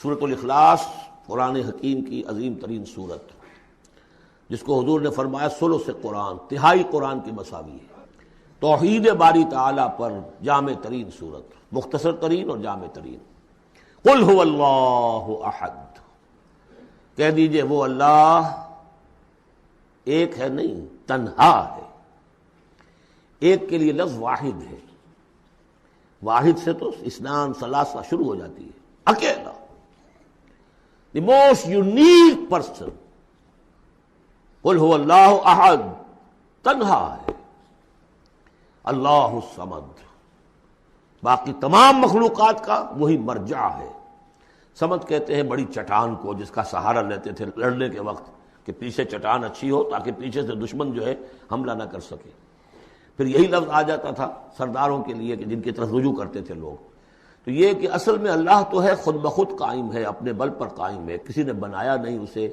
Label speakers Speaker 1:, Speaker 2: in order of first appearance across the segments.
Speaker 1: سورۃ الاخلاص قرآن حکیم کی عظیم ترین سورت، جس کو حضور نے فرمایا ثلث قرآن، تہائی قرآن کی مساوی ہے۔ توحید باری تعالیٰ پر جامع ترین سورت، مختصر ترین اور جامع ترین۔ قل هو اللہ احد، کہہ دیجئے وہ اللہ ایک ہے، نہیں تنہا ہے۔ ایک کے لیے لفظ واحد ہے، واحد سے تو اثنان ثلاثہ شروع ہو جاتی ہے، اکیلا، دی موسٹ یونیک پرسن۔ قل هو اللہ احد، تنہا ہے، اللہ الصمد، باقی تمام مخلوقات کا وہی مرجع ہے۔ صمد کہتے ہیں بڑی چٹان کو، جس کا سہارا لیتے تھے لڑنے کے وقت، کہ پیچھے چٹان اچھی ہو تاکہ پیچھے سے دشمن جو ہے حملہ نہ کر سکے۔ پھر یہی لفظ آ جاتا تھا سرداروں کے لیے کہ جن کی طرف رجوع کرتے تھے لوگ۔ تو یہ کہ اصل میں اللہ تو ہے خود بخود قائم ہے، اپنے بل پر قائم ہے، کسی نے بنایا نہیں اسے،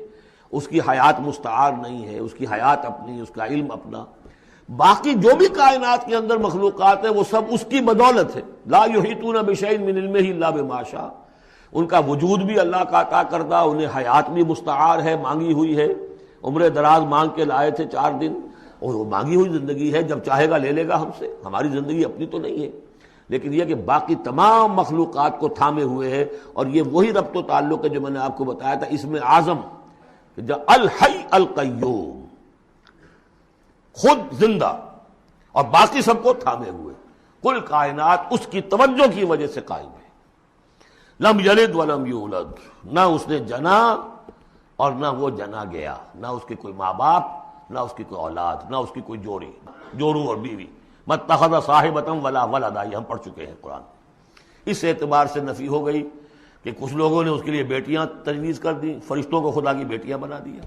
Speaker 1: اس کی حیات مستعار نہیں ہے، اس کی حیات اپنی، اس کا علم اپنا۔ باقی جو بھی کائنات کے اندر مخلوقات ہیں وہ سب اس کی بدولت ہے۔ لا یحیطون بشیء من علمہ الا بما شاء، ان کا وجود بھی اللہ کا عطا کردہ، انہیں حیات بھی مستعار ہے، مانگی ہوئی ہے۔ عمر دراز مانگ کے لائے تھے 4 دن، اور وہ مانگی ہوئی زندگی ہے، جب چاہے گا لے لے گا ہم سے، ہماری زندگی اپنی تو نہیں ہے۔ لیکن یہ کہ باقی تمام مخلوقات کو تھامے ہوئے ہے، اور یہ وہی ربط و تعلق ہے جو میں نے آپ کو بتایا تھا اسم اعظم، جو الحی القیوم، خود زندہ اور باقی سب کو تھامے ہوئے۔ کل کائنات اس کی توجہ کی وجہ سے قائم ہے۔ لم یلد ولم یولد، نہ اس نے جنا اور نہ وہ جنا گیا، نہ اس کے کوئی ماں باپ، نہ اس کی کوئی اولاد، نہ اس کی کوئی جورو اور بیوی۔ متخذ صاحبۃ ولا ولدا، یہ ہم پڑھ چکے ہیں قرآن۔ اس اعتبار سے نفی ہو گئی کہ کچھ لوگوں نے اس کے لیے بیٹیاں تجویز کر دی، فرشتوں کو خدا کی بیٹیاں بنا دیا۔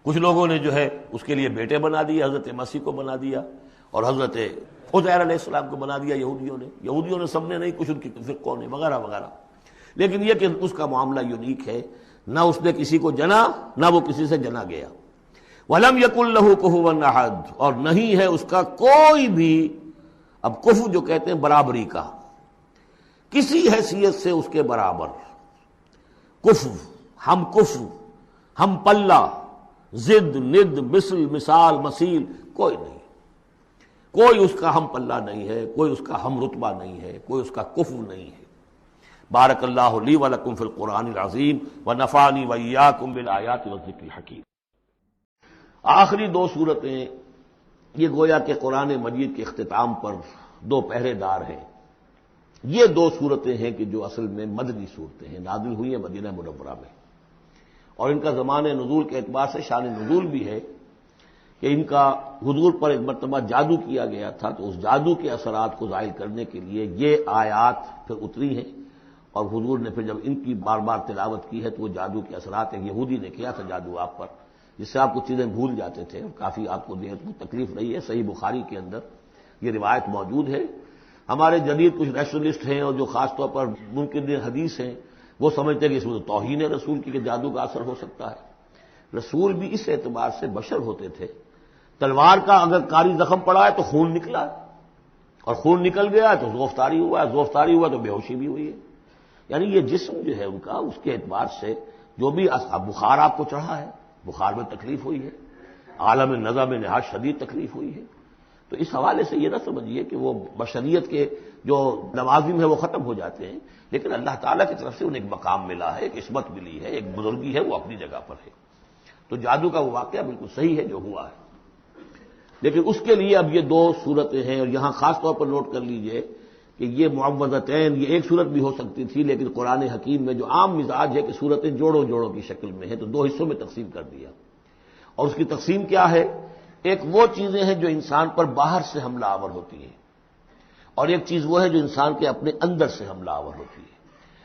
Speaker 1: کچھ لوگوں نے جو ہے اس کے لیے بیٹے بنا دیے، حضرت مسیح کو بنا دیا اور حضرت عزیر علیہ السلام کو بنا دیا یہودیوں نے سب نے نہیں، کچھ ان کی فرقوں نے وغیرہ وغیرہ۔ لیکن یہ کہ اس کا معاملہ یونیک ہے، نہ اس نے کسی کو جنا نہ وہ کسی سے جنا گیا۔ وَلَمْ يَكُنْ لَهُ كُفُوًا أَحَدٌ، اور نہیں ہے اس کا کوئی بھی، اب کفو جو کہتے ہیں برابری کا، کسی حیثیت سے اس کے برابر۔ کفو، ہم پلہ، ضد، ند، مثل، مثال، مثیل، کوئی نہیں، کوئی اس کا ہم پلہ نہیں ہے، کوئی اس کا ہم رتبہ نہیں ہے، کوئی اس کا کفو نہیں ہے۔ بارک اللہ لی ولکم فی القرآن العظیم ونفعنی وإیاکم بالآیات والذکر الحکیم۔ آخری 2 صورتیں یہ گویا کہ قرآن مجید کے اختتام پر 2 پہرے دار ہیں۔ یہ 2 صورتیں ہیں کہ جو اصل میں مدنی صورتیں ہیں، نازل ہوئی ہیں مدینہ منورہ میں، اور ان کا زمان نزول کے اعتبار سے شان نزول بھی ہے کہ ان کا حضور پر ایک مرتبہ جادو کیا گیا تھا، تو اس جادو کے اثرات کو زائل کرنے کے لیے یہ آیات پھر اتری ہیں، اور حضور نے پھر جب ان کی بار بار تلاوت کی ہے تو وہ جادو کے اثرات، ایک یہودی نے کیا تھا جادو آپ پر، جس سے آپ کو چیزیں بھول جاتے تھے، کافی آپ کو دیکھ تکلیف رہی ہے۔ صحیح بخاری کے اندر یہ روایت موجود ہے۔ ہمارے جدید کچھ ریشنلسٹ ہیں اور جو خاص طور پر منکر حدیث ہیں، وہ سمجھتے ہیں کہ اس میں تو توہین ہے رسول کی، کہ جادو کا اثر ہو سکتا ہے۔ رسول بھی اس اعتبار سے بشر ہوتے تھے، تلوار کا اگر کاری زخم پڑا ہے تو خون نکلا، اور خون نکل گیا تو زوفتاری ہوا ہے، زوفتاری ہوا تو بے ہوشی بھی ہوئی ہے۔ یعنی یہ جسم جو ہے ان کا، اس کے اعتبار سے جو بھی بخار آپ کو چڑھا ہے، بخار میں تکلیف ہوئی ہے، عالم نزع میں نہایت شدید تکلیف ہوئی ہے، تو اس حوالے سے یہ نہ سمجھیے کہ وہ بشریت کے جو لوازم ہے وہ ختم ہو جاتے ہیں، لیکن اللہ تعالیٰ کی طرف سے انہیں ایک مقام ملا ہے، ایک عصمت ملی ہے، ایک بزرگی ہے، وہ اپنی جگہ پر ہے۔ تو جادو کا وہ واقعہ بالکل صحیح ہے جو ہوا ہے، لیکن اس کے لیے اب یہ 2 صورتیں ہیں، اور یہاں خاص طور پر نوٹ کر لیجئے کہ یہ معوذتین، یہ ایک صورت بھی ہو سکتی تھی، لیکن قرآن حکیم میں جو عام مزاج ہے کہ صورتیں جوڑوں کی شکل میں ہیں، تو 2 حصوں میں تقسیم کر دیا۔ اور اس کی تقسیم کیا ہے؟ ایک وہ چیزیں ہیں جو انسان پر باہر سے حملہ آور ہوتی ہیں، اور ایک چیز وہ ہے جو انسان کے اپنے اندر سے حملہ آور ہوتی ہے۔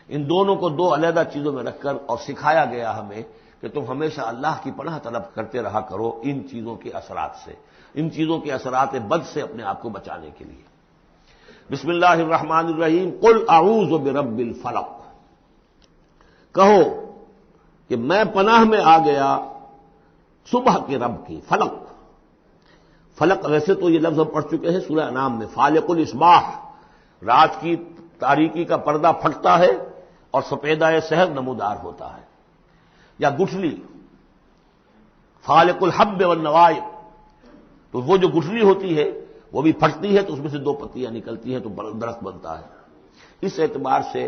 Speaker 1: ان دونوں کو 2 علیحدہ چیزوں میں رکھ کر اور سکھایا گیا ہمیں کہ تم ہمیشہ اللہ کی پناہ طلب کرتے رہا کرو ان چیزوں کے اثرات سے، ان چیزوں کے اثرات بد سے اپنے آپ کو بچانے کے لیے۔ بسم اللہ الرحمن الرحیم، قل اعوذ برب الفلق، کہو کہ میں پناہ میں آ گیا صبح کے رب کی۔ فلق، فلق ویسے تو یہ لفظ ہم پڑھ چکے ہیں سورہ انعام میں، فالق الاصباح، رات کی تاریکی کا پردہ پھٹتا ہے اور سپیدہ سحر نمودار ہوتا ہے، یا گٹھلی فالق الحب والنوائے، تو وہ جو گٹھلی ہوتی ہے وہ بھی پھٹتی ہے تو اس میں سے دو پتیاں نکلتی ہیں تو درخت بنتا ہے۔ اس اعتبار سے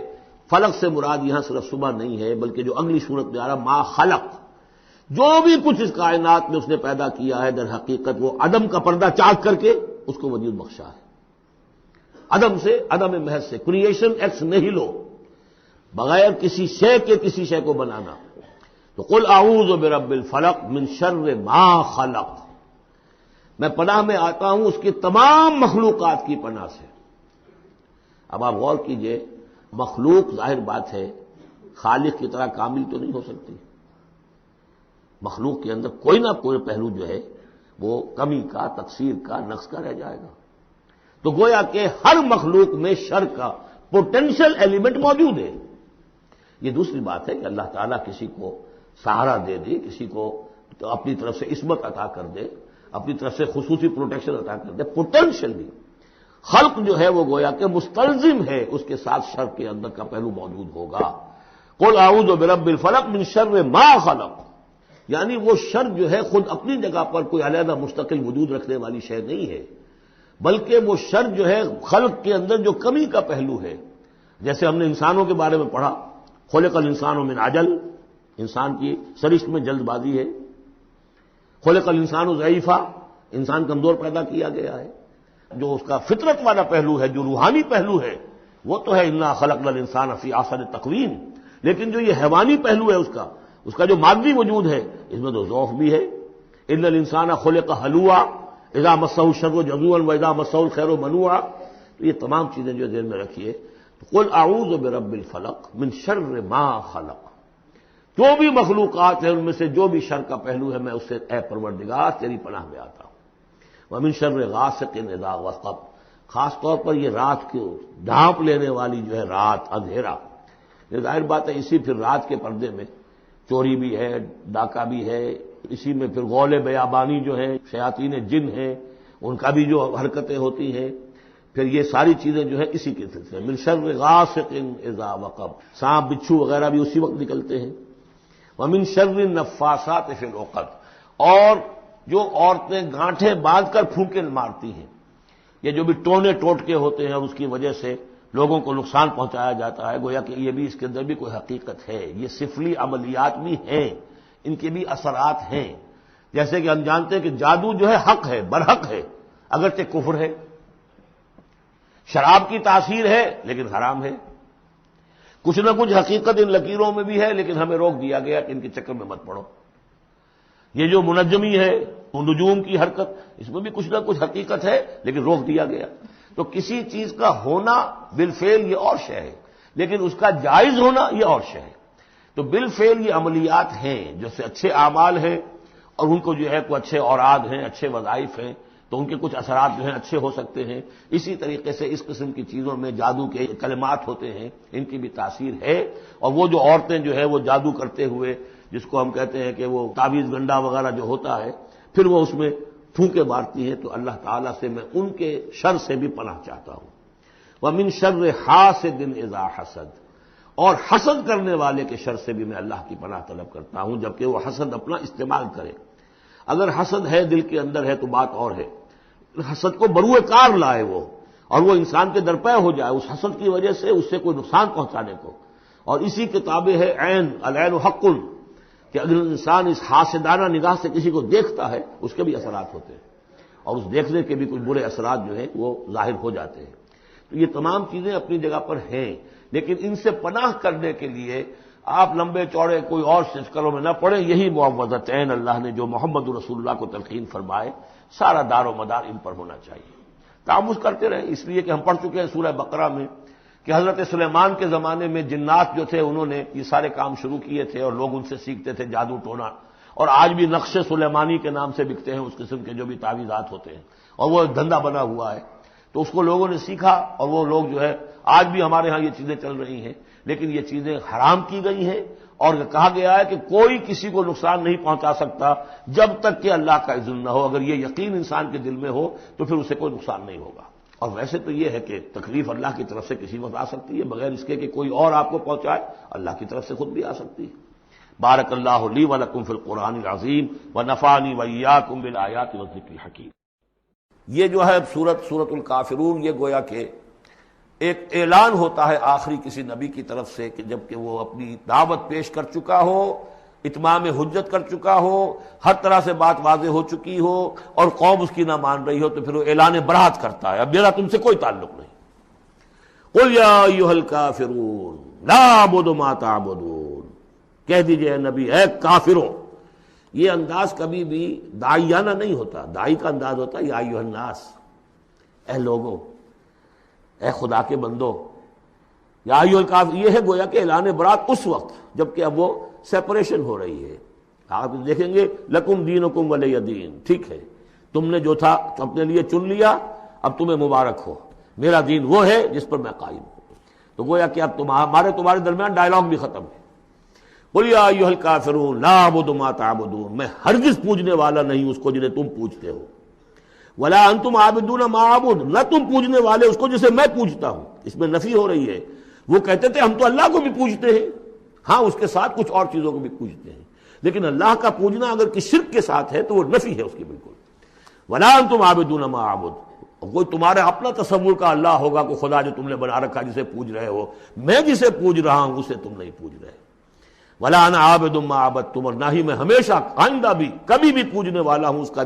Speaker 1: فلق سے مراد یہاں صرف صبح نہیں ہے، بلکہ جو اگلی صورت میں آ رہا ما خلق، جو بھی کچھ اس کائنات میں اس نے پیدا کیا ہے در حقیقت وہ عدم کا پردہ چاک کر کے اس کو وجود بخشا ہے، عدم سے، عدم محض سے، کریشن ایکس نہیلو، بغیر کسی شے کے کسی شے کو بنانا۔ تو قل اعوذ برب الفلق من شر ما خلق، میں پناہ میں آتا ہوں اس کی تمام مخلوقات کی پناہ سے۔ اب آپ غور کیجئے، مخلوق ظاہر بات ہے خالق کی طرح کامل تو نہیں ہو سکتی، مخلوق کے اندر کوئی نہ کوئی پہلو جو ہے وہ کمی کا، تقصیر کا، نقص کا رہ جائے گا۔ تو گویا کہ ہر مخلوق میں شر کا پوٹینشل ایلیمنٹ موجود ہے۔ یہ دوسری بات ہے کہ اللہ تعالیٰ کسی کو سہارا دے دے، کسی کو تو اپنی طرف سے عصمت عطا کر دے، اپنی طرف سے خصوصی پروٹیکشن عطا کر دے، پوٹینشلی خلق جو ہے وہ گویا کہ مستلزم ہے اس کے ساتھ شر کے اندر کا پہلو موجود ہوگا۔ قل اعوذ برب الفلق من شر ما خلق، یعنی وہ شر جو ہے خود اپنی جگہ پر کوئی علیحدہ مستقل وجود رکھنے والی شے نہیں ہے، بلکہ وہ شر جو ہے خلق کے اندر جو کمی کا پہلو ہے۔ جیسے ہم نے انسانوں کے بارے میں پڑھا، خلق الانسان من عجل، انسان کی سرشت میں جلد بازی ہے۔ خلق الانسان ضعیفا، انسان کمزور پیدا کیا گیا ہے۔ جو اس کا فطرت والا پہلو ہے، جو روحانی پہلو ہے، وہ تو ہے انا خلقنا الانسان فی احسن تقویم، لیکن جو یہ حیوانی پہلو ہے اس کا جو مادی وجود ہے، اس میں تو ضعف بھی ہے۔ ان الانسان خلق ہلوعا اذا مسہ الشر جزوعا واذا مسہ الخیر منوعا، تو یہ تمام چیزیں جو ذہن میں رکھیے۔ قل اعوذ برب الفلق من شر ما خلق، جو بھی مخلوقات ہیں ان میں سے جو بھی شر کا پہلو ہے میں اس سے اے پروردگار تیری پناہ میں آتا ہوں۔ ومن شر غاسق اذا وقب، خاص طور پر یہ رات کو ڈھانپ لینے والی جو ہے رات، اندھیرا، یہ ظاہر بات ہے اسی پھر رات کے پردے میں چوری بھی ہے، ڈاکہ بھی ہے، اسی میں پھر غول بیابانی جو ہیں، شیاطین جن ہیں، ان کا بھی جو حرکتیں ہوتی ہیں، پھر یہ ساری چیزیں جو ہے اسی کے سلسلے من شر غاسق اذا وقب، سانپ بچھو وغیرہ بھی اسی وقت نکلتے ہیں۔ ومن شر النفاثات فی العقد، اور جو عورتیں گانٹھیں باندھ کر پھونکے مارتی ہیں، یہ جو بھی ٹونے ٹوٹکے ہوتے ہیں اور اس کی وجہ سے لوگوں کو نقصان پہنچایا جاتا ہے، گویا کہ یہ بھی اس کے اندر بھی کوئی حقیقت ہے، یہ سفلی عملیات بھی ہیں، ان کے بھی اثرات ہیں۔ جیسے کہ ہم جانتے ہیں کہ جادو جو ہے حق ہے، برحق ہے، اگرچہ کفر ہے، شراب کی تاثیر ہے لیکن حرام ہے، کچھ نہ کچھ حقیقت ان لکیروں میں بھی ہے، لیکن ہمیں روک دیا گیا کہ ان کے چکر میں مت پڑو۔ یہ جو منجمی ہے، نجوم کی حرکت، اس میں بھی کچھ نہ کچھ حقیقت ہے لیکن روک دیا گیا۔ تو کسی چیز کا ہونا بالفعل یہ اور شے ہے، لیکن اس کا جائز ہونا یہ اور شے ہے۔ تو بالفعل یہ عملیات ہیں جو سے اچھے اعمال ہیں، اور ان کو جو ہے کوئی اچھے اوراد ہیں، اچھے وظائف ہیں، تو ان کے کچھ اثرات جو ہیں اچھے ہو سکتے ہیں۔ اسی طریقے سے اس قسم کی چیزوں میں جادو کے کلمات ہوتے ہیں، ان کی بھی تاثیر ہے۔ اور وہ جو عورتیں جو ہے وہ جادو کرتے ہوئے، جس کو ہم کہتے ہیں کہ وہ تعویذ گنڈا وغیرہ جو ہوتا ہے، پھر وہ اس میں پھونکے مارتی ہیں، تو اللہ تعالیٰ سے میں ان کے شر سے بھی پناہ چاہتا ہوں۔ وَمِن شَرِّ حَاسِدٍ إِذَا حَسَدَ، اور حسد کرنے والے کے شر سے بھی میں اللہ کی پناہ طلب کرتا ہوں، جبکہ وہ حسد اپنا استعمال کرے۔ اگر حسد ہے دل کے اندر ہے تو بات اور ہے، حسد کو بروئے کار لائے وہ، اور وہ انسان کے درپے ہو جائے اس حسد کی وجہ سے اس سے کوئی نقصان پہنچانے کو۔ اور اسی کتابیں ہے عین، العین حق، کہ اگر انسان اس حاسدانہ نگاہ سے کسی کو دیکھتا ہے اس کے بھی اثرات ہوتے ہیں، اور اس دیکھنے کے بھی کچھ برے اثرات جو ہیں وہ ظاہر ہو جاتے ہیں۔ تو یہ تمام چیزیں اپنی جگہ پر ہیں، لیکن ان سے پناہ کرنے کے لیے آپ لمبے چوڑے کوئی اور سلسلوں میں نہ پڑیں، یہی معوذتین اللہ نے جو محمد رسول اللہ کو تلقین فرمائے، سارا دار و مدار ان پر ہونا چاہیے۔ تعوذ کرتے رہیں، اس لیے کہ ہم پڑھ چکے ہیں سورہ بقرہ میں کہ حضرت سلیمان کے زمانے میں جنات جو تھے انہوں نے یہ سارے کام شروع کیے تھے، اور لوگ ان سے سیکھتے تھے جادو ٹونا، اور آج بھی نقش سلیمانی کے نام سے بکتے ہیں اس قسم کے جو بھی تعویذات ہوتے ہیں، اور وہ ایک دھندا بنا ہوا ہے۔ تو اس کو لوگوں نے سیکھا، اور وہ لوگ جو ہے آج بھی ہمارے ہاں یہ چیزیں چل رہی ہیں، لیکن یہ چیزیں حرام کی گئی ہیں، اور کہا گیا ہے کہ کوئی کسی کو نقصان نہیں پہنچا سکتا جب تک کہ اللہ کا اذن نہ ہو۔ اگر یہ یقین انسان کے دل میں ہو تو پھر اسے کوئی نقصان نہیں ہوگا۔ اور ویسے تو یہ ہے کہ تکلیف اللہ کی طرف سے کسی وقت آ سکتی ہے بغیر اس کے کہ کوئی اور آپ کو پہنچائے، اللہ کی طرف سے خود بھی آ سکتی ہے۔ بارک اللہ لی ولکم فی القرآن العظیم ونفعنی وإیاکم بالآیات والذکر الحکیم۔ یہ جو ہے سورۃ الکافرون، یہ گویا کہ ایک اعلان ہوتا ہے آخری کسی نبی کی طرف سے کہ جب کہ وہ اپنی دعوت پیش کر چکا ہو، اتمام حجت کر چکا ہو، ہر طرح سے بات واضح ہو چکی ہو اور قوم اس کی نہ مان رہی ہو، تو پھر وہ اعلان برات کرتا ہے، اب میرا تم سے کوئی تعلق نہیں۔ قل یا ایھا الکافرون لا اعبد ما تعبدون، کہہ دیجئے اے نبی، اے کافروں۔ یہ انداز کبھی بھی داعیانہ نہیں ہوتا، داعی کا انداز ہوتا ہے یا ایھا الناس، اے لوگوں، اے خدا کے بندو، یا ایھا الکافر، یہ ہے گویا کہ اعلان برات اس وقت جب کہ اب وہ سیپریشن ہو رہی ہے۔ آپ دیکھیں گے لکم دینکم ولی دین، ٹھیک ہے، تم نے جو تھا اپنے لیے چن لیا، اب تمہیں مبارک ہو، میرا دین وہ ہے جس پر میں قائم ہوں۔ تو گویا کہ اب تمہارے درمیان ڈائلاگ بھی ختم ہے۔ قل یا ایھا الکافرون لا اعبد ما تعبدون، میں ہرگز پوجنے والا نہیں اس کو جنہیں تم پوجتے ہو، ولا انتم عابدون ما اعبد، نہ تم پوجنے والے اس کو جسے میں پوجتا ہوں۔ اس میں نفی ہو رہی ہے۔ وہ کہتے تھے ہم تو اللہ کو بھی پوجتے ہیں، ہاں اس کے ساتھ کچھ اور چیزوں کو بھی پوجتے ہیں، لیکن اللہ کا پوجنا اگر کسی شرک کے ساتھ ہے تو وہ نفی ہے اس کی بالکل۔ ولا انتم عابدون ما اعبد، کوئی تمہارا اپنا تصور کا اللہ ہوگا، کوئی خدا جو تم نے بنا رکھا جسے پوج رہے ہو، میں جسے پوج رہا ہوں اسے تم نہیں پوج رہے۔ ولا انا عابد ما عبدتم، اور نہ ہی میں ہمیشہ آئندہ بھی کبھی بھی پوجنے والا ہوں اس کا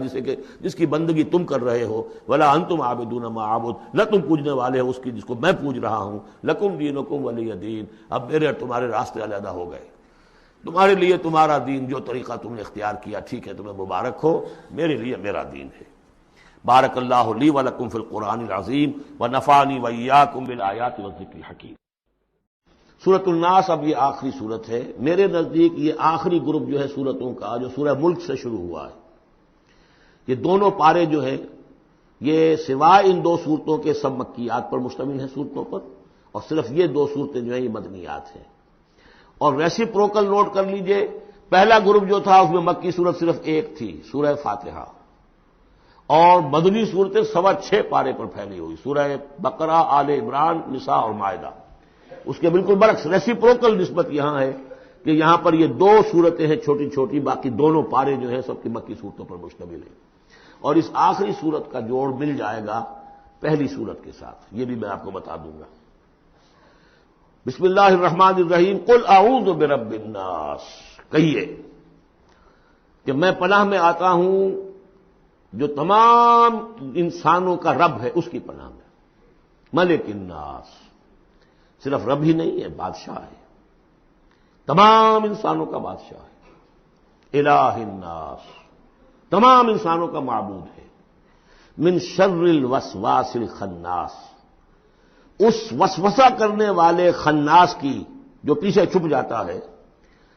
Speaker 1: جس کی بندگی تم کر رہے ہو۔ ولا انتم عابدون ما اعبد، نہ تم پوجنے والے ہو اس کی جس کو میں پوج رہا ہوں۔ لکم دینکم ولی دین، اب میرے اور تمہارے راستے علیحدہ ہو گئے، تمہارے لیے تمہارا دین، جو طریقہ تم نے اختیار کیا ٹھیک ہے، تمہیں مبارک ہو، میرے لیے میرا دین ہے۔ بارک اللہ لی ولکم فی القرآن العظیم ونفعنی وإیاکم بالآیات والذکر الحکیم۔ سورۃ الناس اب یہ آخری سورت ہے، میرے نزدیک یہ آخری گروپ جو ہے سورتوں کا جو سورہ ملک سے شروع ہوا ہے۔ یہ دونوں پارے جو ہیں یہ سوائے ان دو صورتوں کے سب مکیات پر مشتمل ہیں صورتوں پر، اور صرف یہ دو صورتیں جو ہیں یہ مدنیات ہیں۔ اور ریسیپروکل نوٹ کر لیجئے، پہلا گروپ جو تھا اس میں مکی صورت صرف ایک تھی، سورہ فاتحہ، اور مدنی صورتیں 6.25 پارے پر پھیلی ہوئی، سورہ بقرہ، آل عمران، نساء اور مائدہ۔ اس کے بالکل برعکس ریسیپروکل نسبت یہاں ہے کہ یہاں پر یہ دو صورتیں ہیں چھوٹی چھوٹی، باقی دونوں پارے جو ہیں سب کی مکی صورتوں پر مشتمل ہیں، اور اس آخری صورت کا جوڑ مل جائے گا پہلی صورت کے ساتھ، یہ بھی میں آپ کو بتا دوں گا۔ بسم اللہ الرحمن الرحیم، قل اعوذ برب الناس، کہیے کہ میں پناہ میں آتا ہوں جو تمام انسانوں کا رب ہے اس کی پناہ میں۔ ملک الناس، صرف رب ہی نہیں ہے، بادشاہ ہے، تمام انسانوں کا بادشاہ ہے۔ الہ الناس، تمام انسانوں کا معبود ہے۔ من شر الوسواس الخناس، اس وسوسہ کرنے والے خناس کی جو پیچھے چھپ جاتا ہے،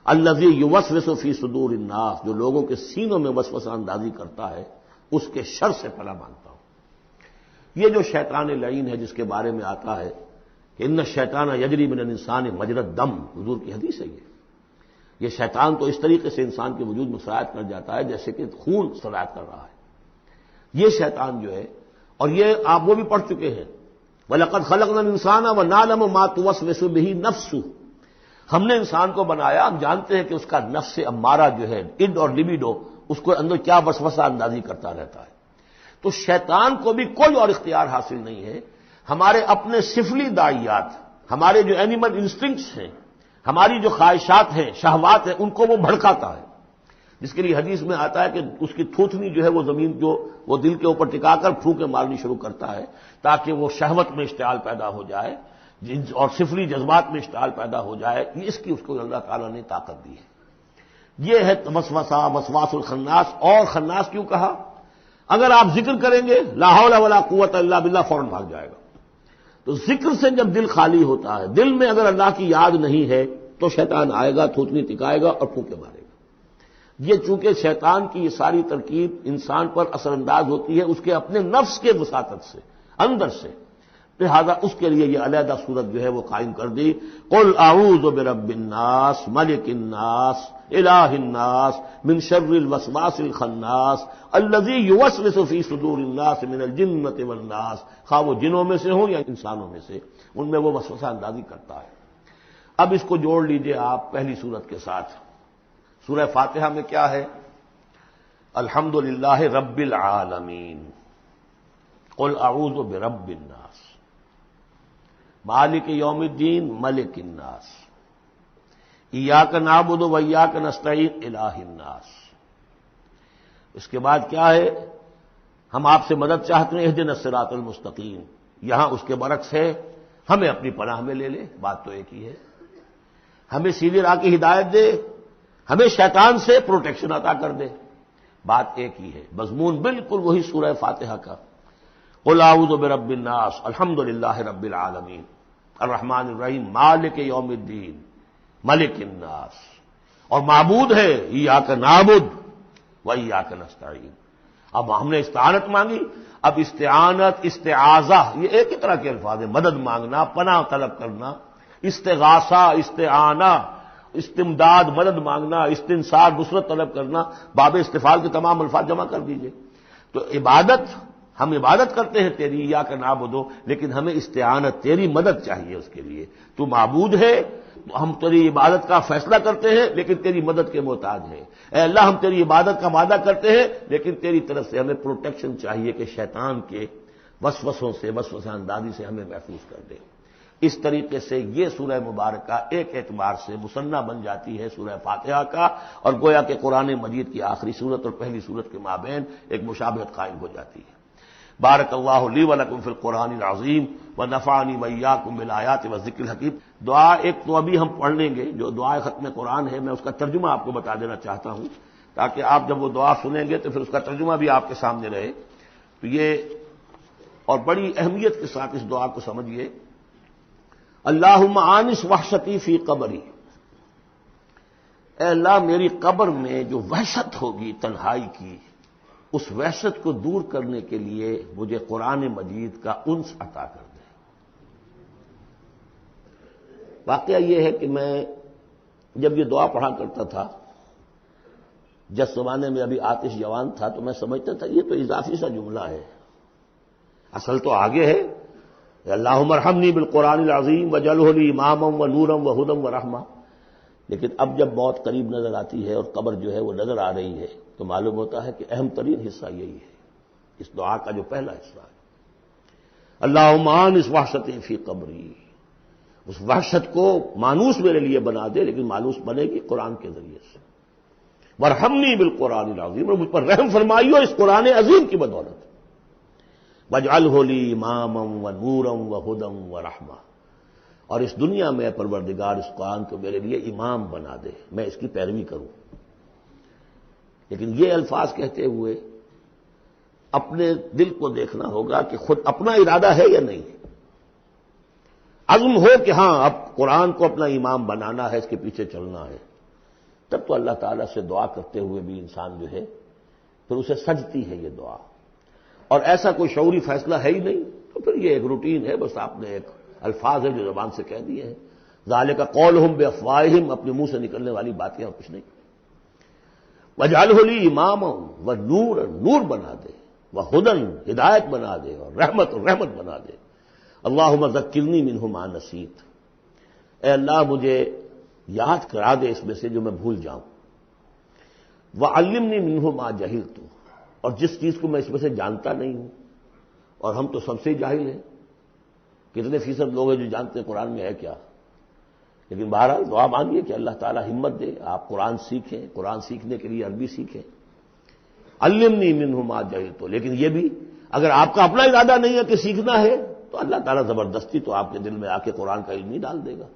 Speaker 1: الذی یوسوس فی صدور الناس، جو لوگوں کے سینوں میں وسوسہ اندازی کرتا ہے، اس کے شر سے پناہ مانگتا ہوں۔ یہ جو شیطان لعین ہے جس کے بارے میں آتا ہے کہ ان الشیطان یجری من الانسان مجری الدم، حضور کی حدیث ہے یہ شیطان تو اس طریقے سے انسان کے وجود میں سرایت کر جاتا ہے جیسے کہ خون سرایت کر رہا ہے۔ یہ شیطان جو ہے، اور یہ آپ وہ بھی پڑھ چکے ہیں، وَلَقَدْ خَلَقْنَا الْإِنسَانَ وَنَعْلَمُ مَا تُوَسْوِسُ بِهِ نَفْسُهُ، ہم نے انسان کو بنایا، ہم جانتے ہیں کہ اس کا نفس امارہ جو ہے، اڈ اور لیبیڈو، اس کو اندر کیا وسوسہ اندازی کرتا رہتا ہے۔ تو شیطان کو بھی کوئی اور اختیار حاصل نہیں ہے، ہمارے اپنے سفلی داعیات، ہمارے جو اینیمل انسٹنکٹس ہیں، ہماری جو خواہشات ہیں، شہوات ہیں، ان کو وہ بھڑکاتا ہے، جس کے لیے حدیث میں آتا ہے کہ اس کی تھوتنی جو ہے وہ زمین جو وہ دل کے اوپر ٹکا کر پھونکے مارنی شروع کرتا ہے تاکہ وہ شہوت میں اشتعال پیدا ہو جائے اور سفلی جذبات میں اشتعال پیدا ہو جائے، اس کی اس کو اللہ تعالیٰ نے طاقت دی ہے۔ یہ ہے وسوسہ، وسواس الخناس۔ اور خناس کیوں کہا؟ اگر آپ ذکر کریں گے لا حول ولا قوت الا باللہ، فوراً بھاگ جائے گا۔ تو ذکر سے جب دل خالی ہوتا ہے، دل میں اگر اللہ کی یاد نہیں ہے تو شیطان آئے گا، تھوتنی ٹکائے گا اور پھونکے مارے گا۔ یہ چونکہ شیطان کی یہ ساری ترکیب انسان پر اثر انداز ہوتی ہے اس کے اپنے نفس کے وساطت سے، اندر سے۔ لہذا اس کے لیے یہ علیحدہ صورت جو ہے وہ قائم کر دی. قل اعوذ برب الناس ملک الناس الہ الناس من شر الوسواس الخناس الذی یوسوس فی صدور الناس من الجنۃ والناس. خواہ وہ جنوں میں سے ہوں یا انسانوں میں سے، ان میں وہ وسوسہ اندازی کرتا ہے. اب اس کو جوڑ لیجئے آپ پہلی صورت کے ساتھ. سورہ فاتحہ میں کیا ہے؟ الحمدللہ رب العالمین، قل اعوذ برب الناس، مالک یوم الدین ملک الناس، ایاک نعبد و ایاک نستعین الہ الناس. اس کے بعد کیا ہے؟ ہم آپ سے مدد چاہتے ہیں اہدنا الصراط المستقیم. یہاں اس کے برعکس ہے، ہمیں اپنی پناہ میں لے لے. بات تو ایک ہی ہے، ہمیں سیدھی راہ کی ہدایت دے، ہمیں شیطان سے پروٹیکشن عطا کر دے. بات ایک ہی ہے، مضمون بالکل وہی سورہ فاتحہ کا. قل اعوذ برب الناس الحمدللہ رب العالمین الرحمن الرحیم مالک یوم الدین ملک الناس. اور معبود ہے ایاک نعبد و ایاک نستعین. اب ہم نے استعانت مانگی. اب استعانت، استعاذہ یہ ایک ہی طرح کے الفاظ ہیں. مدد مانگنا، پناہ طلب کرنا، استغاثہ، استعانہ، استمداد، مدد مانگنا، استنصار، نصرت طلب کرنا، باب استفعال کے تمام الفاظ جمع کر دیجئے. تو عبادت، ہم عبادت کرتے ہیں تیری ایاک نعبد، لیکن ہمیں استعانت، تیری مدد چاہیے اس کے لیے. تو معبود ہے، ہم تیری عبادت کا فیصلہ کرتے ہیں لیکن تیری مدد کے محتاج ہیں. اے اللہ ہم تیری عبادت کا وعدہ کرتے ہیں لیکن تیری طرف سے ہمیں پروٹیکشن چاہیے کہ شیطان کے وسوسوں سے، وسوسہ اندازی سے ہمیں محفوظ کر دے. اس طریقے سے یہ سورہ مبارکہ ایک اعتبار سے مثنیٰ بن جاتی ہے سورہ فاتحہ کا، اور گویا کہ قرآن مجید کی آخری سورت اور پہلی سورت کے مابین ایک مشابہت قائم ہو جاتی ہے. بارک اللہ لی ولکم فی القرآن العظیم ونفعنی وإیاکم بالآیات والذکر الحکیم. دعا ایک تو ابھی ہم پڑھ لیں گے جو دعائے ختم قرآن ہے، میں اس کا ترجمہ آپ کو بتا دینا چاہتا ہوں تاکہ آپ جب وہ دعا سنیں گے تو پھر اس کا ترجمہ بھی آپ کے سامنے رہے. تو یہ اور بڑی اہمیت کے ساتھ اس دعا کو سمجھیے. اللہم آنس وحشتی فی قبری. اے اللہ میری قبر میں جو وحشت ہوگی تنہائی کی، اس وحشت کو دور کرنے کے لیے مجھے قرآن مجید کا انس عطا کر دے. واقعہ یہ ہے کہ میں جب یہ دعا پڑھا کرتا تھا، جس زمانے میں ابھی آتش جوان تھا، تو میں سمجھتا تھا یہ تو اضافی سا جملہ ہے، اصل تو آگے ہے اللہم ارحمنی بالقرآن العظیم وجعلہ لی اماما ونورا وہدی ورحمہ. لیکن اب جب موت قریب نظر آتی ہے اور قبر جو ہے وہ نظر آ رہی ہے تو معلوم ہوتا ہے کہ اہم ترین حصہ یہی ہے، اس دعا کا جو پہلا حصہ ہے اللہم آنس وحشتی فی قبری. اس وحشت کو مانوس میرے لیے بنا دے، لیکن مانوس بنے گی قرآن کے ذریعے سے. وارحمنی بالقرآن العظیم، اور مجھ پر رحم فرمائیو اس قرآن عظیم کی بدولت. وجعلہ لی اماما ونورا وہدی ورحمہ، اور اس دنیا میں پروردگار اس قرآن کو میرے لیے امام بنا دے، میں اس کی پیروی کروں. لیکن یہ الفاظ کہتے ہوئے اپنے دل کو دیکھنا ہوگا کہ خود اپنا ارادہ ہے یا نہیں. عزم ہو کہ ہاں اب قرآن کو اپنا امام بنانا ہے، اس کے پیچھے چلنا ہے، تب تو اللہ تعالیٰ سے دعا کرتے ہوئے بھی انسان جو ہے پھر اسے سجتی ہے یہ دعا. اور ایسا کوئی شعوری فیصلہ ہے ہی نہیں تو پھر یہ ایک روٹین ہے، بس آپ نے ایک الفاظ ہے جو زبان سے کہہ دیے ہیں. ذالک قولہم بافواہہم، اپنے منہ سے نکلنے والی باتیں اور کچھ نہیں. وجعلہ لی اماما ونورا، نور بنا دے، وہدی ہدایت بنا دے، اور رحمت بنا دے. اللہم ذکرنی منہ ما نسیت، اے اللہ مجھے یاد کرا دے اس میں سے جو میں بھول جاؤں. وعلمنی منہ ما جہلت، اور جس چیز کو میں اس میں سے جانتا نہیں ہوں، اور ہم تو سب سے جاہل ہیں، کتنے فیصد لوگ ہیں جو جانتے ہیں قرآن میں ہے کیا. لیکن بہرحال دعا مانگیے کہ اللہ تعالیٰ ہمت دے، آپ قرآن سیکھیں، قرآن سیکھنے کے لیے عربی سیکھیں. علمنی منہ ما جہلت، لیکن یہ بھی اگر آپ کا اپنا ارادہ نہیں ہے کہ سیکھنا ہے تو اللہ تعالیٰ زبردستی تو آپ کے دل میں آ کے قرآن کا علم نہیں ڈال دے گا.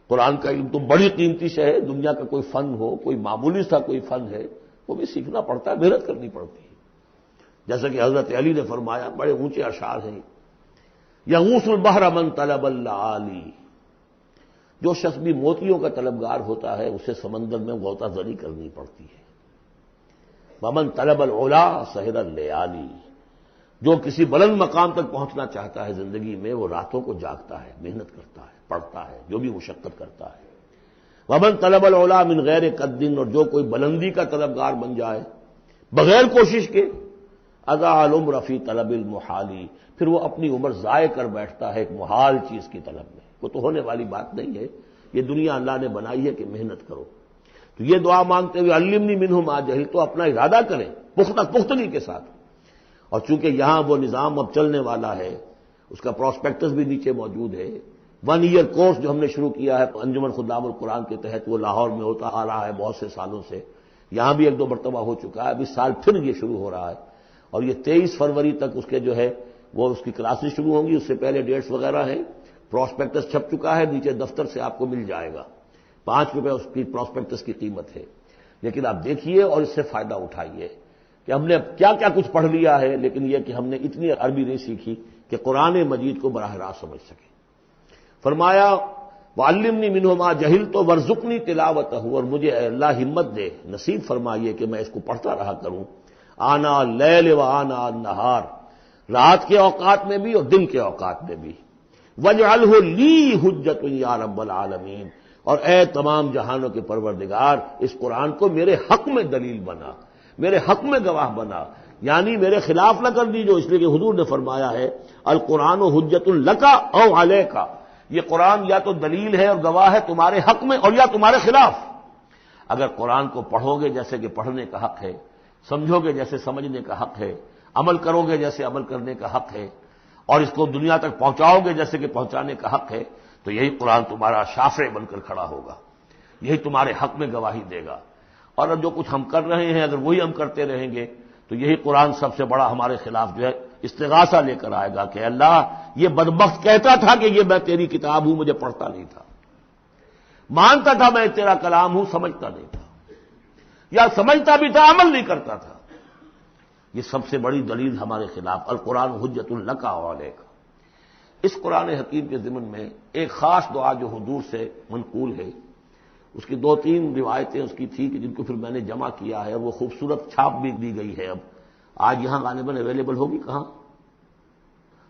Speaker 1: قرآن کا علم تو بڑی قیمتی شے ہے. دنیا کا کوئی فن ہو، کوئی معمولی سا کوئی فن ہے، وہ بھی سیکھنا پڑتا ہے، محنت کرنی پڑتی ہے. جیسا کہ حضرت علی نے فرمایا، بڑے اونچے اشعار ہیں، یغوث البحر من طلب اللآلی، جو شخص بھی موتیوں کا طلبگار ہوتا ہے اسے سمندر میں غوطہ زنی کرنی پڑتی ہے. ومن طلب العلا سحر اللیالی، جو کسی بلند مقام تک پہنچنا چاہتا ہے زندگی میں، وہ راتوں کو جاگتا ہے، محنت کرتا ہے، پڑھتا ہے، جو بھی مشقت کرتا ہے۔ ومن طلب العلا من غیر قد، اور جو کوئی بلندی کا طلبگار بن جائے بغیر کوشش کے، اضاع العمر فی طلب المحالی، پھر وہ اپنی عمر ضائع کر بیٹھتا ہے ایک محال چیز کی طلب میں۔ وہ تو ہونے والی بات نہیں ہے، یہ دنیا اللہ نے بنائی ہے کہ محنت کرو۔ تو یہ دعا مانگتے ہوئے علمنی منہ ما جہلت، تو اپنا ارادہ کریں پختگی کے ساتھ۔ اور چونکہ یہاں وہ نظام اب چلنے والا ہے، اس کا پراسپیکٹس بھی نیچے موجود ہے، 1 ایئر کورس جو ہم نے شروع کیا ہے انجمن خدام القرآن کے تحت، وہ لاہور میں ہوتا آ رہا ہے بہت سے سالوں سے، یہاں بھی 1-2 مرتبہ ہو چکا ہے، اب اس سال پھر یہ شروع ہو رہا ہے، اور یہ 23 فروری تک اس کے جو ہے وہ اس کی کلاسز شروع ہوں گی۔ اس سے پہلے ڈیٹس وغیرہ ہیں، پراسپیکٹس چھپ چکا ہے، نیچے دفتر سے آپ کو مل جائے گا، 5 روپے اس کی پراسپیکٹس کی قیمت ہے۔ لیکن آپ دیکھیے اور اس سے فائدہ اٹھائیے کہ ہم نے کیا کیا کچھ پڑھ لیا ہے، لیکن یہ کہ ہم نے اتنی عربی نہیں سیکھی کہ قرآن مجید کو براہ راست سمجھ سکیں۔ فرمایا وعلمنی منہ ما جہلت وارزقنی تلاوتہ، اور مجھے اے اللہ ہمت دے، نصیب فرمائیے کہ میں اس کو پڑھتا رہا کروں، آنا اللیل و آنا النہار، رات کے اوقات میں بھی اور دن کے اوقات میں بھی، واجعلہ لی حجۃ یا رب العالمین، اور اے تمام جہانوں کے پروردگار اس قرآن کو میرے حق میں دلیل بنا، میرے حق میں گواہ بنا، یعنی میرے خلاف نہ کر دیجو، اس لیے کہ حضور نے فرمایا ہے القرآن حجۃ لک او علیک، یہ قرآن یا تو دلیل ہے اور گواہ ہے تمہارے حق میں اور یا تمہارے خلاف۔ اگر قرآن کو پڑھو گے جیسے کہ پڑھنے کا حق ہے، سمجھو گے جیسے سمجھنے کا حق ہے، عمل کرو گے جیسے عمل کرنے کا حق ہے، اور اس کو دنیا تک پہنچاؤ گے جیسے کہ پہنچانے کا حق ہے، تو یہی قرآن تمہارا شافع بن کر کھڑا ہوگا، یہی تمہارے حق میں گواہی دے گا۔ اور جو کچھ ہم کر رہے ہیں اگر وہی ہم کرتے رہیں گے تو یہی قرآن سب سے بڑا ہمارے خلاف جو ہے استغاثہ لے کر آئے گا کہ اللہ یہ بدبخت کہتا تھا کہ یہ میں تیری کتاب ہوں، مجھے پڑھتا نہیں تھا، مانتا تھا میں تیرا کلام ہوں، سمجھتا نہیں تھا، یا سمجھتا بھی تھا عمل نہیں کرتا تھا۔ یہ سب سے بڑی دلیل ہمارے خلاف، القرآن حجۃ لک و علیک۔ اس قرآن حکیم کے ضمن میں ایک خاص دعا جو حضور سے منقول ہے، اس کی 2-3 روایتیں اس کی تھی کہ جن کو پھر میں نے جمع کیا ہے، اور وہ خوبصورت چھاپ بھی دی گئی ہے۔ اب آج یہاں غالباً اویلیبل ہوگی، کہاں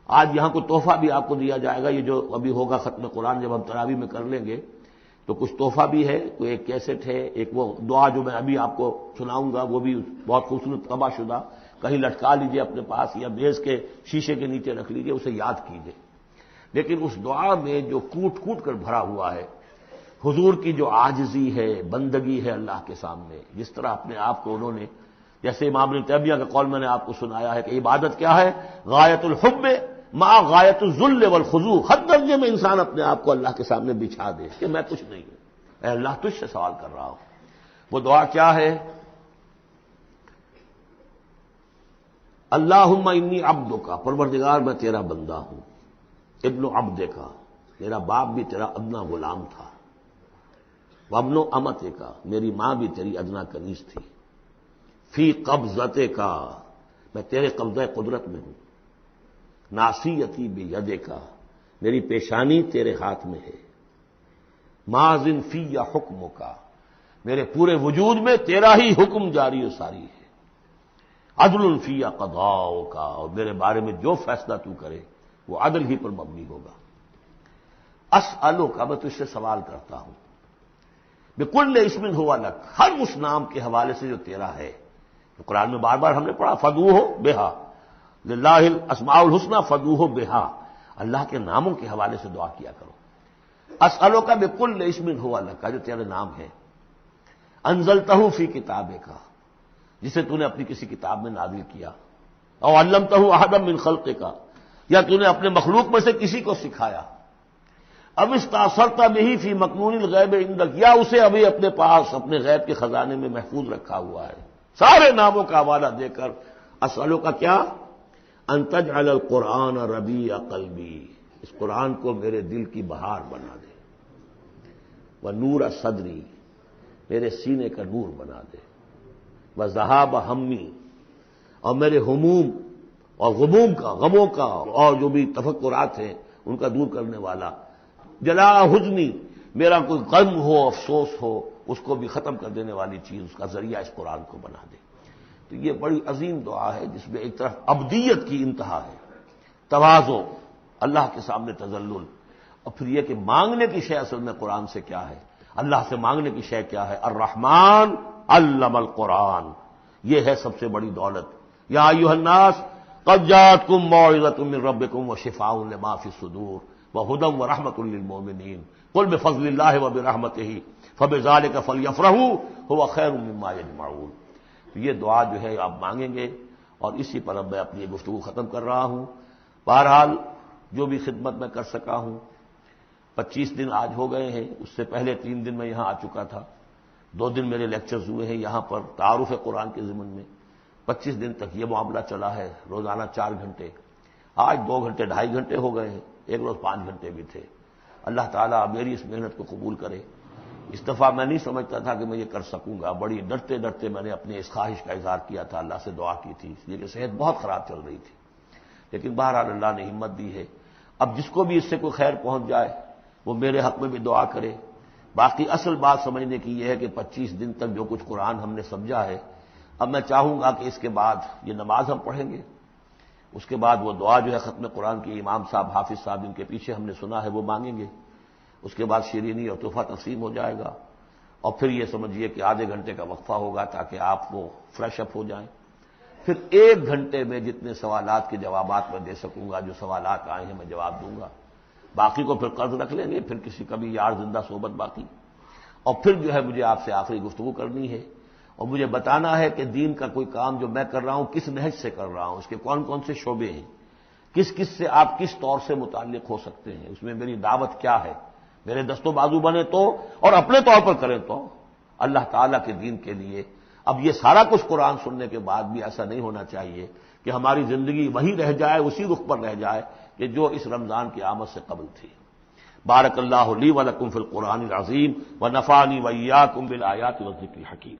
Speaker 1: آج یہاں کوئی تحفہ بھی آپ کو دیا جائے گا، یہ جو ابھی ہوگا ختم قرآن جب ہم تراویح میں کر لیں گے تو کچھ تحفہ بھی ہے، کوئی ایک کیسٹ ہے، ایک وہ دعا جو میں ابھی آپ کو سناؤں گا وہ بھی بہت خوبصورت طبع شدہ، کہیں لٹکا لیجئے اپنے پاس یا میز کے شیشے کے نیچے رکھ لیجئے، اسے یاد کیجئے۔ لیکن اس دعا میں جو کوٹ کوٹ کر بھرا ہوا ہے، حضور کی جو عاجزی ہے، بندگی ہے اللہ کے سامنے، جس طرح اپنے آپ کو انہوں نے، جیسے امام ابن تیمیہ کا قول میں نے آپ کو سنایا ہے کہ عبادت کیا ہے، غایت الحب مع غایت الذل والخضوع، حد درجے میں انسان اپنے آپ کو اللہ کے سامنے بچھا دے کہ میں کچھ نہیں ہوں، اے اللہ تجھ سے سوال کر رہا ہوں۔ وہ دعا کیا ہے؟ اللہم انی عبدک، پروردگار میں تیرا بندہ ہوں، ابن عبدک، میرا باپ بھی تیرا ادنا غلام تھا، وابن امتک، میری ماں بھی تیری ادنا کنیز تھی، فی قبضتک، میں تیرے قبضہ قدرت میں ہوں، ناصیتی بیدک، میری پیشانی تیرے ہاتھ میں ہے، ماضٍ فی حکمک، میرے پورے وجود میں تیرا ہی حکم جاری و ساری ہے، عدل فی قضاؤک، اور میرے بارے میں جو فیصلہ تو کرے وہ عدل ہی پر مبنی ہوگا۔ اسألک، میں تجھ سے سوال کرتا ہوں، بکل اسم ہوا لک، ہر اس نام کے حوالے سے جو تیرا ہے، تو قرآن میں بار بار ہم نے پڑھا فدعوہ بہا، للہ الاسماء الحسنی فدعوہ بہا، اللہ کے ناموں کے حوالے سے دعا کیا کرو۔ اسألک بکل اسم ہوا لک، جو تیرے نام ہے، انزلتہ فی کتابک، جسے تو نے اپنی کسی کتاب میں نازل کیا، او علمتہ احدا من خلقک، یا تو نے اپنے مخلوق میں سے کسی کو سکھایا، اب استاثرت بہ فی مکنون الغیب عندک، یا اسے ابھی اپنے پاس اپنے غیب کے خزانے میں محفوظ رکھا ہوا ہے، سارے ناموں کا حوالہ دے کر اسألو کا کیا، ان تجعل القرآن ربیع قلبی، اس قرآن کو میرے دل کی بہار بنا دے، ونور صدری، میرے سینے کا نور بنا دے، وذہاب ہمی، اور میرے ہموم اور غموم کا، غموں کا اور جو بھی تفکرات ہیں ان کا دور کرنے والا، جلا حزنی، میرا کوئی غم ہو افسوس ہو اس کو بھی ختم کر دینے والی چیز، اس کا ذریعہ اس قرآن کو بنا دے۔ تو یہ بڑی عظیم دعا ہے جس میں ایک طرف عبدیت کی انتہا ہے، تواضع، اللہ کے سامنے تذلل، اور پھر یہ کہ مانگنے کی شے اصل میں قرآن سے کیا ہے، اللہ سے مانگنے کی شے کیا ہے، الرحمن علم القرآن، یہ ہے سب سے بڑی دولت۔ یا ایھا الناس قد جاءتکم موعظۃ من ربکم وشفاء لما فی الصدور وہدی ورحمۃ للمؤمنین قل بفضل اللہ وبرحمتہ فبذلک فلیفرحوا ھو خیر مما یجمعون۔ تو یہ دعا جو ہے آپ مانگیں گے، اور اسی پر اب میں اپنی گفتگو ختم کر رہا ہوں۔ بہرحال جو بھی خدمت میں کر سکا ہوں، 25 دن آج ہو گئے ہیں، اس سے پہلے 3 دن میں یہاں آ چکا تھا، 2 دن میرے لیکچرز ہوئے ہیں یہاں پر تعارف قرآن کے ضمن میں، 25 دن تک یہ معاملہ چلا ہے، روزانہ 4 گھنٹے، آج 2 گھنٹے 2.5 گھنٹے ہو گئے ہیں، ایک روز 5 گھنٹے بھی تھے۔ اللہ تعالیٰ میری اس محنت کو قبول کرے۔ اس دفعہ میں نہیں سمجھتا تھا کہ میں یہ کر سکوں گا، بڑی ڈرتے ڈرتے میں نے اپنی اس خواہش کا اظہار کیا تھا، اللہ سے دعا کی تھی، اس لیے کہ صحت بہت خراب چل رہی تھی، لیکن بہرحال اللہ نے ہمت دی ہے۔ اب جس کو بھی اس سے کوئی خیر پہنچ جائے وہ میرے حق میں بھی دعا کرے۔ باقی اصل بات سمجھنے کی یہ ہے کہ 25 دن تک جو کچھ قرآن ہم نے سمجھا ہے، اب میں چاہوں گا کہ اس کے بعد یہ نماز ہم پڑھیں گے، اس کے بعد وہ دعا جو ہے ختم قرآن کی امام صاحب حافظ صاحب ان کے پیچھے ہم نے سنا ہے وہ مانگیں گے، اس کے بعد شیرینی اور تحفہ تقسیم ہو جائے گا، اور پھر یہ سمجھیے کہ آدھے گھنٹے کا وقفہ ہوگا تاکہ آپ وہ فریش اپ ہو جائیں۔ پھر 1 گھنٹے میں جتنے سوالات کے جوابات میں دے سکوں گا، جو سوالات آئے ہیں میں جواب دوں گا، باقی کو پھر قرض رکھ لیں گے، پھر کسی کبھی یار زندہ صحبت باقی، اور پھر جو ہے مجھے آپ سے آخری گفتگو کرنی ہے، اور مجھے بتانا ہے کہ دین کا کوئی کام جو میں کر رہا ہوں کس نہج سے کر رہا ہوں، اس کے کون کون سے شعبے ہیں، کس کس سے آپ کس طور سے متعلق ہو سکتے ہیں، اس میں میری دعوت کیا ہے، میرے دست و بازو بنے تو، اور اپنے طور پر کریں تو، اللہ تعالیٰ کے دین کے لیے۔ اب یہ سارا کچھ قرآن سننے کے بعد بھی ایسا نہیں ہونا چاہیے کہ ہماری زندگی وہی رہ جائے، اسی رخ پر رہ جائے کہ جو اس رمضان کی آمد سے قبل تھی۔ بارک اللہ لی ولکم فی القرآن العظیم ونفعنی وإیاکم بالآیات والذکر الحکیم۔